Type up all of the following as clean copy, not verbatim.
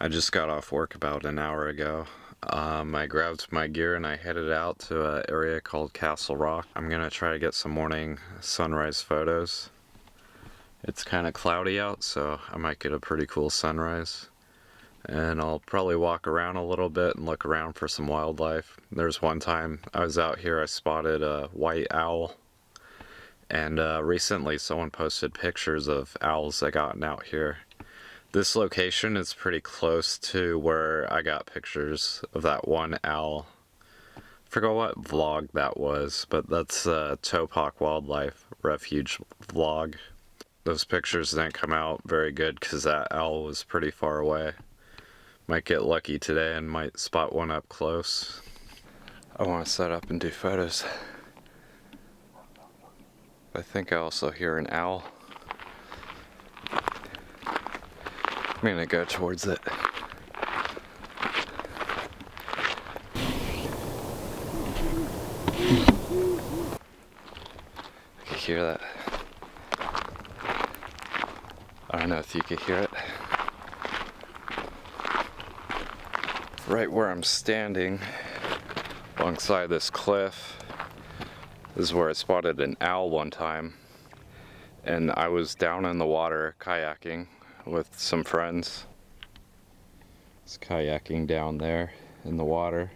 I just got off work about an hour ago. I grabbed my gear and I headed out to an area called Castle Rock. I'm gonna try to get some morning sunrise photos. It's kind of cloudy out, so I might get a pretty cool sunrise. And I'll probably walk around a little bit and look around for some wildlife. There's one time I was out here, I spotted a white owl. And recently someone posted pictures of owls that gotten out here. This location is pretty close to where I got pictures of that one owl. I forgot what vlog that was, but that's Topak Wildlife Refuge vlog. Those pictures didn't come out very good because that owl was pretty far away. Might get lucky today and might spot one up close. I want to set up and do photos. I think I also hear an owl. I'm gonna go towards it. I can hear that. I don't know if you can hear it. Right where I'm standing, alongside this cliff, this is where I spotted an owl one time. And I was down in the water kayaking with some friends. It's kayaking down there in the water.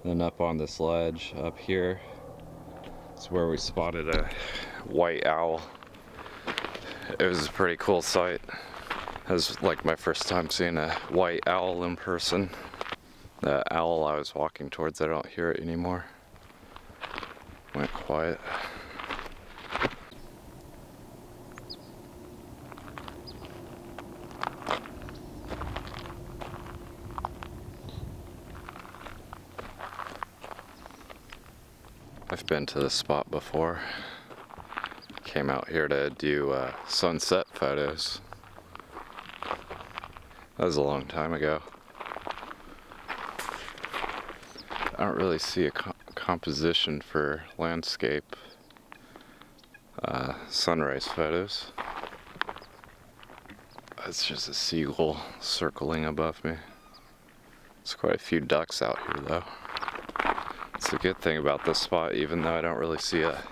Then up on this ledge up here, it's where we spotted a white owl. It was a pretty cool sight. It was like my first time seeing a white owl in person. The owl I was walking towards, I don't hear it anymore. Went quiet. I've been to this spot before. Came out here to do sunset photos. That was a long time ago. I don't really see a composition for landscape sunrise photos. It's just a seagull circling above me. There's quite a few ducks out here though. It's a good thing about this spot, even though I don't really see a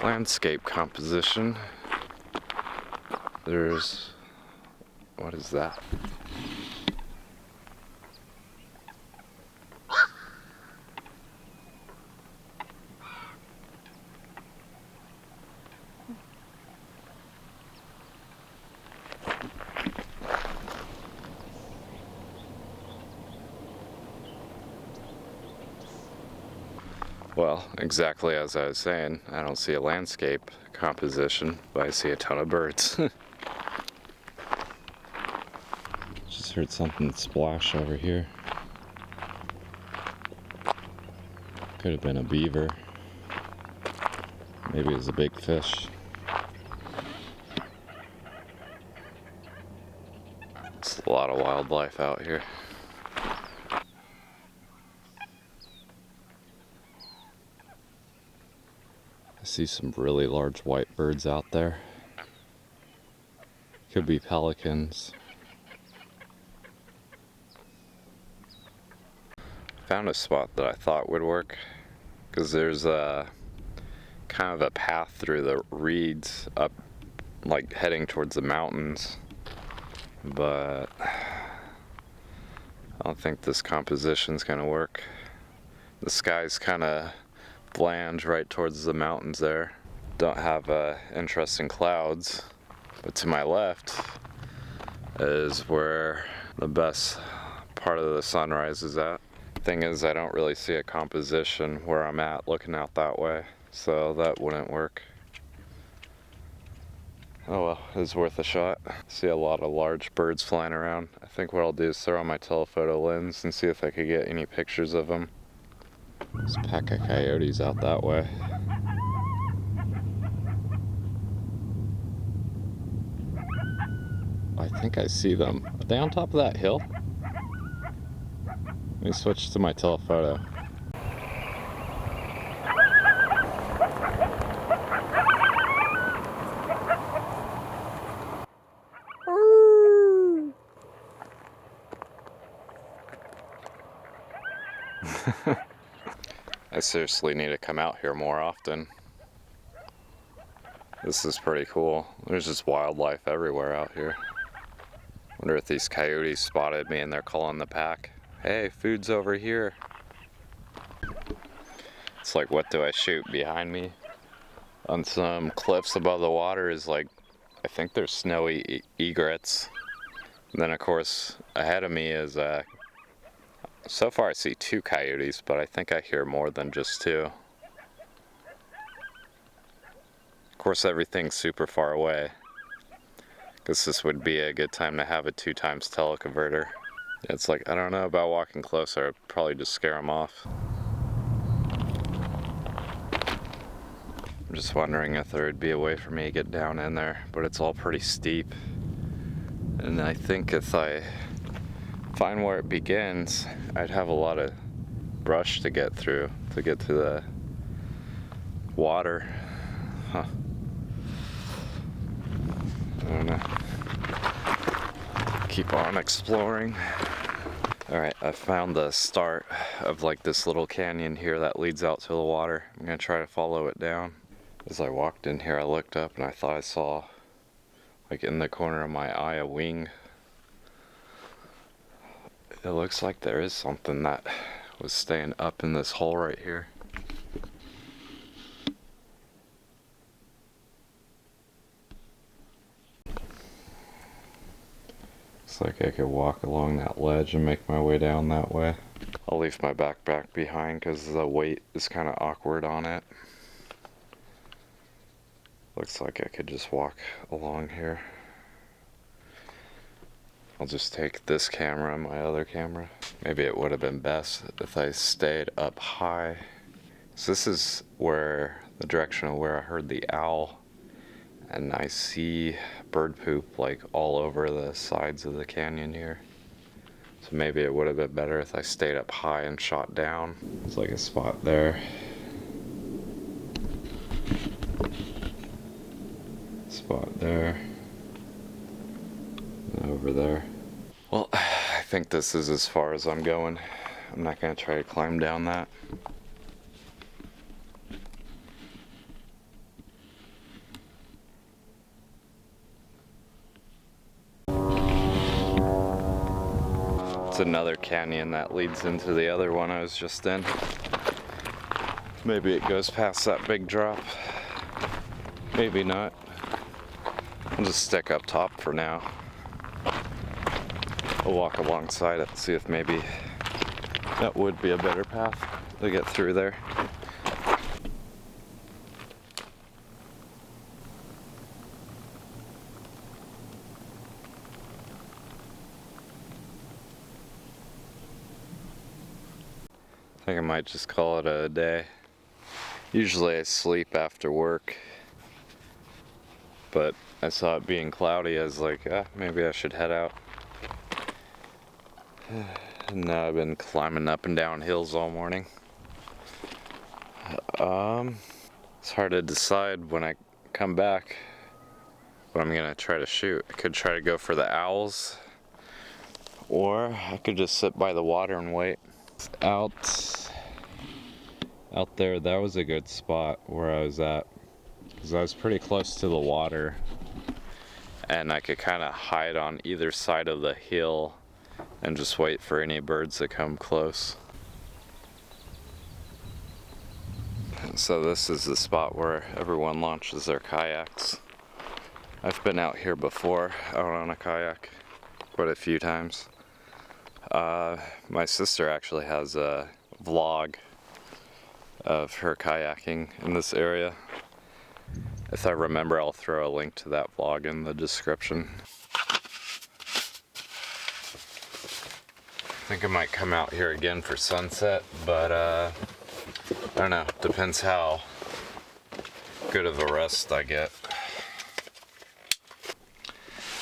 landscape composition. There's... what is that? Well, exactly as I was saying, I don't see a landscape composition, but I see a ton of birds. Just heard something splash over here. Could have been a beaver. Maybe it was a big fish. There's a lot of wildlife out here. I see some really large white birds out there. Could be pelicans. Found a spot that I thought would work because there's a kind of a path through the reeds up, like heading towards the mountains, but I don't think this composition's gonna work. The sky's kind of bland right towards the mountains there. Don't have interesting clouds, but to my left is where the best part of the sunrise is at. Thing is, I don't really see a composition where I'm at looking out that way, so that wouldn't work. Oh well, it's worth a shot. See a lot of large birds flying around. I think what I'll do is throw on my telephoto lens and see if I could get any pictures of them. There's a pack of coyotes out that way. I think I see them. Are they on top of that hill? Let me switch to my telephoto. seriously need to come out here more often. This is pretty cool. There's just wildlife everywhere out here. Wonder if these coyotes spotted me and they're calling the pack. Hey, food's over here. It's like, what do I shoot? Behind me on some cliffs above the water is like, I think there's snowy egrets. And then of course ahead of me is so far I see 2 coyotes, but I think I hear more than just 2. Of course everything's super far away. Guess this would be a good time to have a 2x teleconverter. It's like, I don't know about walking closer, I'd probably just scare them off. I'm just wondering if there would be a way for me to get down in there, but it's all pretty steep. And I think if I find where it begins, I'd have a lot of brush to get through to get to the water. Huh. I don't know. Keep on exploring. Alright, I found the start of like this little canyon here that leads out to the water. I'm gonna try to follow it down. As I walked in here, I looked up and I thought I saw, like in the corner of my eye, a wing. It looks like there is something that was staying up in this hole right here. Looks like I could walk along that ledge and make my way down that way. I'll leave my backpack behind because the weight is kind of awkward on it. Looks like I could just walk along here. I'll just take this camera and my other camera. Maybe it would have been best if I stayed up high. So this is where, the direction of where I heard the owl. And I see bird poop like all over the sides of the canyon here. So maybe it would have been better if I stayed up high and shot down. There's like a spot there. Spot there. And over there. Well, I think this is as far as I'm going. I'm not gonna try to climb down that. It's another canyon that leads into the other one I was just in. Maybe it goes past that big drop. Maybe not. I'll just stick up top for now. I'll walk alongside it and see if maybe that would be a better path to get through there. I think I might just call it a day. Usually I sleep after work, but I saw it being cloudy. I was like, maybe I should head out. And now I've been climbing up and down hills all morning. It's hard to decide when I come back what I'm gonna try to shoot. I could try to go for the owls, or I could just sit by the water and wait. Out there, that was a good spot where I was at, because I was pretty close to the water and I could kind of hide on either side of the hill and just wait for any birds to come close. So this is the spot where everyone launches their kayaks. I've been out here before, out on a kayak, quite a few times. My sister actually has a vlog of her kayaking in this area. If I remember, I'll throw a link to that vlog in the description. I think I might come out here again for sunset, but I don't know, depends how good of a rest I get.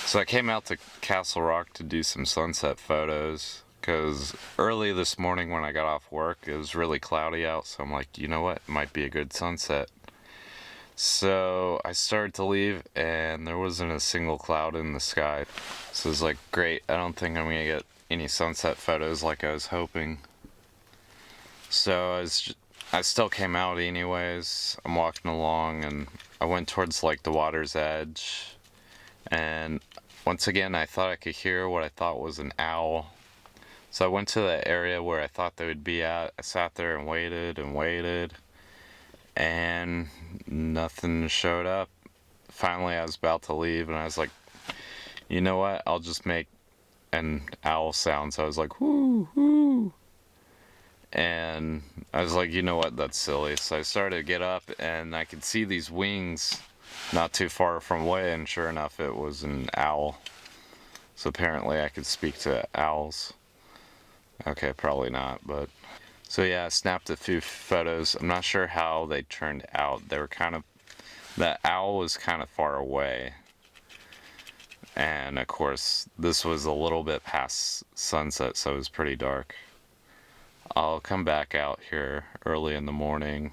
So I came out to Castle Rock to do some sunset photos, because early this morning when I got off work, it was really cloudy out, so I'm like, you know what, it might be a good sunset. So I started to leave and there wasn't a single cloud in the sky. So it was like, great, I don't think I'm gonna get any sunset photos like I was hoping. So I was I still came out anyways. I'm walking along and I went towards like the water's edge, and once again I thought I could hear what I thought was an owl. So I went to the area where I thought they would be at. I sat there and waited, and nothing showed up. Finally, I was about to leave, and I was like, you know what? I'll just make an owl sound. So I was like, whoo, whoo. And I was like, you know what? That's silly. So I started to get up, and I could see these wings not too far from away, and sure enough, it was an owl. So apparently, I could speak to owls. Okay, probably not, but. So yeah, I snapped a few photos. I'm not sure how they turned out. They were kind of. The owl was kind of far away. And of course, this was a little bit past sunset, so it was pretty dark. I'll come back out here early in the morning.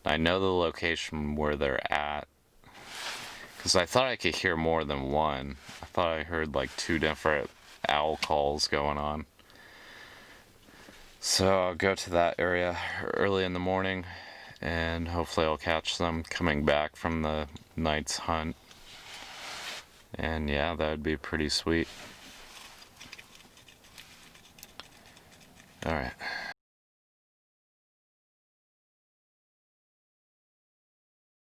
I know the location where they're at, because I thought I could hear more than one. I thought I heard like two different owl calls going on. So I'll go to that area early in the morning, and hopefully I'll catch them coming back from the night's hunt. And yeah, that would be pretty sweet. Alright.